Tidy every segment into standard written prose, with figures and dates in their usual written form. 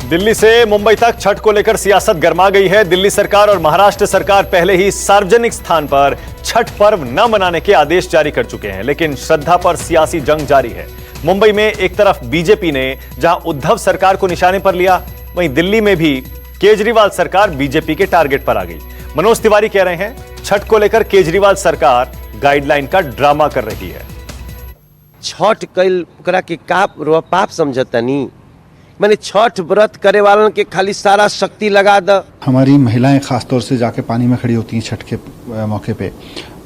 दिल्ली से मुंबई तक छठ को लेकर सियासत गर्मा गई है। दिल्ली सरकार और महाराष्ट्र सरकार पहले ही सार्वजनिक स्थान पर छठ पर्व न मनाने के आदेश जारी कर चुके हैं, लेकिन श्रद्धा पर सियासी जंग जारी है। मुंबई में एक तरफ बीजेपी ने जहां उद्धव सरकार को निशाने पर लिया, वहीं दिल्ली में भी केजरीवाल सरकार बीजेपी के टारगेट पर आ गई। मनोज तिवारी कह रहे हैं छठ को लेकर केजरीवाल सरकार गाइडलाइन का ड्रामा कर रही है। छठ कल के पाप समझतनी मैंने छठ व्रत करे वालों के खाली सारा शक्ति लगा द। हमारी महिलाएं खासतौर से जाके पानी में खड़ी होती हैं छठ के मौके पे,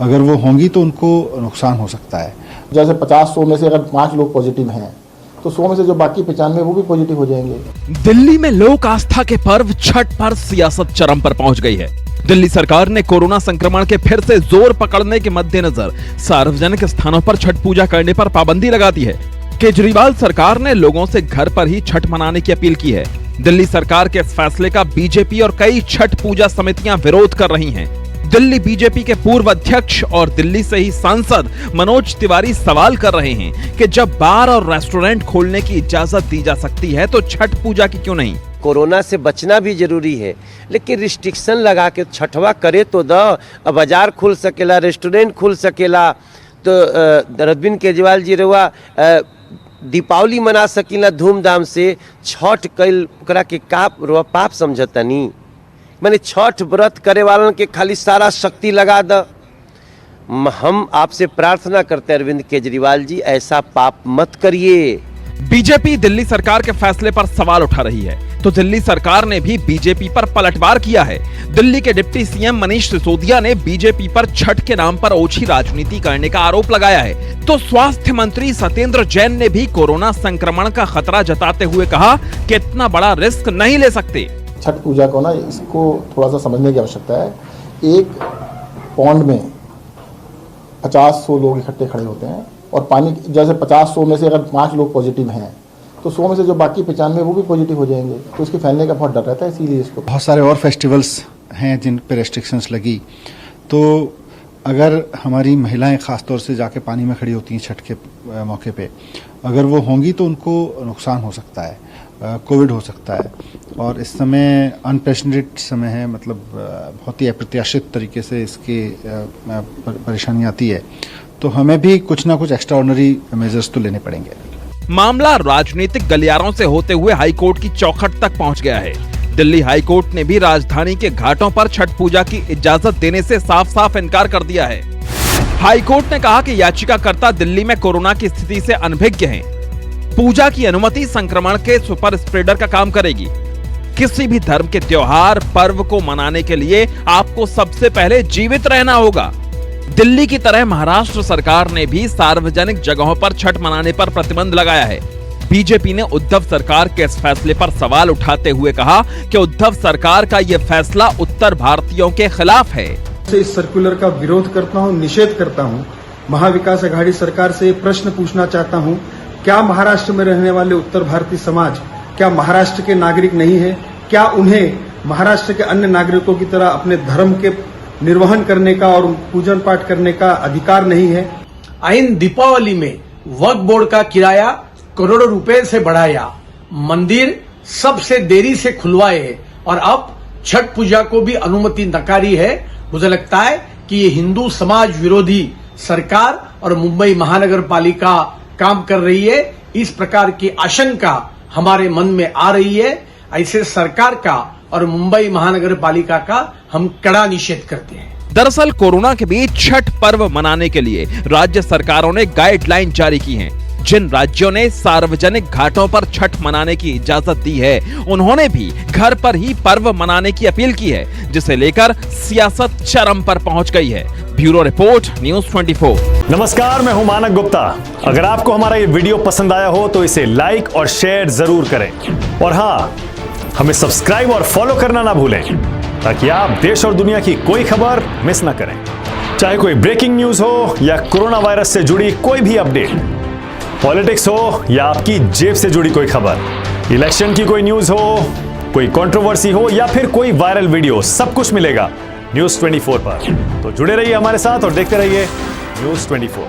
अगर वो होंगी तो उनको नुकसान हो सकता है। जैसे 50-100 में से अगर 5 लोग पॉजिटिव हैं तो 100 में से जो बाकी 95 वो भी पॉजिटिव हो जाएंगे। दिल्ली में लोक आस्था के पर्व छठ पर सियासत चरम पर पहुंच गई है। दिल्ली सरकार ने कोरोना संक्रमण के फिर से जोर पकड़ने के मद्देनजर सार्वजनिक स्थानों पर छठ पूजा करने पर पाबंदी लगा दी है। केजरीवाल सरकार ने लोगों से घर पर ही छठ मनाने की अपील की है। दिल्ली सरकार के इस फैसले का बीजेपी और कई छठ पूजा समितियां विरोध कर रही हैं। दिल्ली बीजेपी के पूर्व अध्यक्ष और दिल्ली से ही सांसद मनोज तिवारी सवाल कर रहे हैं कि जब बार और रेस्टोरेंट खोलने की इजाजत दी जा सकती है तो छठ पूजा की क्यों नहीं। कोरोना से बचना भी जरूरी है, लेकिन रिस्ट्रिक्शन लगा के छठवा करे तो बाजार खुल सकेला, रेस्टोरेंट खुल सकेला। तो अरविंद केजरीवाल जी रहुआ दीपावली मना सकीला धूमधाम से, छठ कल के पाप समझतनी मैंने छठ व्रत करे वालों के खाली सारा शक्ति लगा द। हम आपसे प्रार्थना करते हैं अरविंद केजरीवाल जी, ऐसा पाप मत करिए। बीजेपी दिल्ली सरकार के फैसले पर सवाल उठा रही है तो दिल्ली सरकार ने भी बीजेपी पर पलटवार किया है। दिल्ली के डिप्टी सीएम मनीष सिसोदिया ने बीजेपी पर छठ के नाम पर ओछी राजनीति करने का आरोप लगाया है। तो स्वास्थ्य मंत्री सत्येंद्र जैन ने भी कोरोना संक्रमण का खतरा जताते हुए कहा कि इतना बड़ा रिस्क नहीं ले सकते। छठ पूजा को ना इसको थोड़ा सा समझने की आवश्यकता है। एक पौंड में 50-100 लोग इकट्ठे खड़े होते हैं और पानी जैसे 50-100 में से अगर 5 लोग पॉजिटिव हैं तो 100 में से जो बाकी 95 वो भी पॉजिटिव हो जाएंगे, तो इसके फैलने का बहुत डर रहता है। इसीलिए इसको बहुत सारे और फेस्टिवल्स हैं जिन पे रेस्ट्रिक्शंस लगी, तो अगर हमारी महिलाएं खासतौर से जाके पानी में खड़ी होती हैं छठ के मौके पे, अगर वो होंगी तो उनको नुकसान हो सकता है, कोविड हो सकता है। और इस समय अनप्रेसिडेंटेड समय है, मतलब बहुत ही अप्रत्याशित तरीके से इसकी परेशानी आती है, तो हमें भी कुछ ना कुछ एक्स्ट्राऑर्डिनरी मेजर्स तो लेने पड़ेंगे। मामला राजनीतिक गलियारों से होते हुए हाईकोर्ट की चौखट तक पहुंच गया है। दिल्ली हाईकोर्ट ने भी राजधानी के घाटों पर छठ पूजा की इजाजत देने से साफ साफ इनकार कर दिया है। हाईकोर्ट ने कहा कि याचिकाकर्ता दिल्ली में कोरोना की स्थिति से अनभिज्ञ हैं। पूजा की अनुमति संक्रमण के सुपर स्प्रेडर का काम करेगी। किसी भी धर्म के त्योहार पर्व को मनाने के लिए आपको सबसे पहले जीवित रहना होगा। दिल्ली की तरह महाराष्ट्र सरकार ने भी सार्वजनिक जगहों पर छठ मनाने पर प्रतिबंध लगाया है। बीजेपी ने उद्धव सरकार के इस फैसले पर सवाल उठाते हुए कहा कि उद्धव सरकार का यह फैसला उत्तर भारतीयों के खिलाफ है। इस सर्कुलर का विरोध करता हूं, निषेध करता हूं। महाविकास आघाड़ी सरकार से प्रश्न पूछना चाहता हूं, क्या महाराष्ट्र में रहने वाले उत्तर भारतीय समाज क्या महाराष्ट्र के नागरिक नहीं है? क्या उन्हें महाराष्ट्र के अन्य नागरिकों की तरह अपने धर्म के निर्वहन करने का और पूजन पाठ करने का अधिकार नहीं है? इन दीपावली में वक्फ बोर्ड का किराया करोड़ों रुपए से बढ़ाया, मंदिर सबसे देरी से खुलवाए और अब छठ पूजा को भी अनुमति नकारी है। मुझे लगता है कि ये हिंदू समाज विरोधी सरकार और मुंबई महानगर पालिका काम कर रही है। इस प्रकार की आशंका हमारे मन में आ रही है। ऐसे सरकार का और मुंबई महानगर पालिका का हम कड़ा निषेध करते हैं। दरअसल कोरोना के बीच छठ पर्व मनाने के लिए राज्य सरकारों ने गाइडलाइन जारी की हैं। जिन राज्यों ने सार्वजनिक घाटों पर छठ मनाने की इजाजत दी है, उन्होंने भी घर पर ही पर्व मनाने की अपील की है, जिसे लेकर सियासत चरम पर पहुंच गई है। Bureau report, news 24। नमस्कार, मैं हूं मानक गुप्ता। अगर आपको हमारा ये वीडियो पसंद आया हो तो इसे लाइक और शेयर जरूर करें, और हाँ, हमें सब्सक्राइब और फॉलो करना ना भूलें ताकि आप देश और दुनिया की कोई खबर मिस ना करें। चाहे कोई ब्रेकिंग न्यूज हो या कोरोना वायरस से जुड़ी कोई भी अपडेट, पॉलिटिक्स हो या आपकी जेब से जुड़ी कोई खबर, इलेक्शन की कोई न्यूज हो, कोई कंट्रोवर्सी हो या फिर कोई वायरल वीडियो, सब कुछ मिलेगा न्यूज़ 24 पर। तो जुड़े रहिए हमारे साथ और देखते रहिए न्यूज़ 24।